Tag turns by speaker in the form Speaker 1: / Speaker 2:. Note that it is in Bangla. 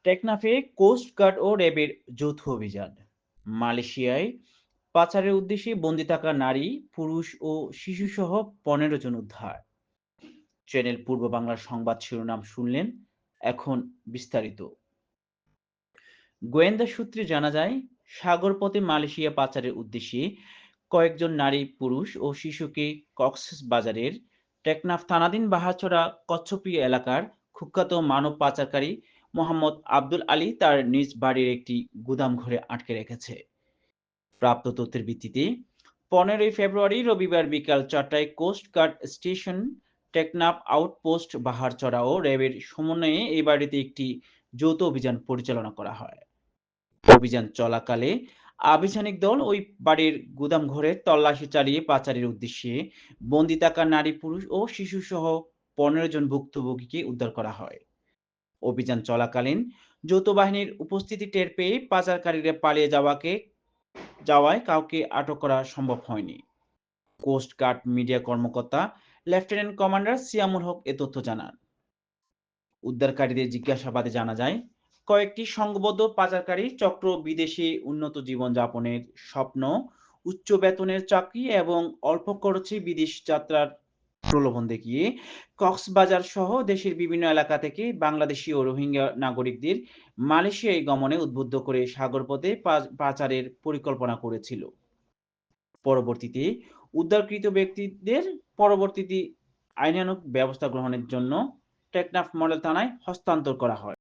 Speaker 1: টেকনাফে কোস্টগার্ড ও র্যাবের যৌথ অভিযান। মালয়েশিয়ায় পাচারের উদ্দেশ্যে বন্দী থাকা নারী, পুরুষ ও শিশুসহ ১৫ জন উদ্ধার। চ্যানেল পূর্ব বাংলার সংবাদ শিরোনাম শুনলেন, এখন বিস্তারিত। গোয়েন্দা সূত্রে জানা যায়, সাগরপথে মালয়েশিয়া পাচারের উদ্দেশ্যে কয়েকজন নারী, পুরুষ ও শিশুকে কক্সবাজারের টেকনাফ থানাধীন বাহাছড়া কচ্ছপী এলাকার কুখ্যাত মানব পাচারকারী মোহাম্মদ আব্দুল আলী তার নিজ বাড়ির একটি গুদাম ঘরে আটকে রেখেছে। প্রাপ্ত তথ্যের ভিত্তিতে ১৫ই ফেব্রুয়ারি রবিবার বিকাল ৪টায় কোস্টগার্ড স্টেশন, টেকনাফ আউটপোস্ট, বাহারচড়া ও র্যাবের সমন্বয়ে এই বাড়িতে একটি যৌথ অভিযান পরিচালনা করা হয়। অভিযান চলাকালে আভিযানিক দল ওই বাড়ির গুদাম ঘরে তল্লাশি চালিয়ে পাচারের উদ্দেশ্যে বন্দি থাকা নারী, পুরুষ ও শিশুসহ ১৫ জন ভুক্তভোগীকে উদ্ধার করা হয়। অভিযান চলাকালীন যৌথ বাহিনীর উপস্থিতি টের পেয়ে পাচারকারীরা পালিয়ে যাওয়ায় কাউকে আটক করা সম্ভব হয়নি। কোস্টগার্ড মিডিয়া কর্মকর্তা লেফটেন্যান্ট কমান্ডার সিয়ামুল হক এ তথ্য জানান। উদ্ধারকারীদের জিজ্ঞাসাবাদে জানা যায়, কয়েকটি সংঘবদ্ধ পাচারকারী চক্র বিদেশে উন্নত জীবনযাপনের স্বপ্ন, উচ্চ বেতনের চাকরি এবং অল্প খরচে বিদেশ যাত্রার প্রলোভন দেখিয়ে কক্সবাজার সহ দেশের বিভিন্ন এলাকা থেকে বাংলাদেশি ও রোহিঙ্গা নাগরিকদের মালয়েশিয়ায় গমনে উদ্বুদ্ধ করে সাগরপথে পাচারের পরিকল্পনা করেছিল। পরবর্তীতে উদ্ধারকৃত ব্যক্তিদের পরবর্তীতে আইনানুগ ব্যবস্থা গ্রহণের জন্য টেকনাফ মডেল থানায় হস্তান্তর করা হয়।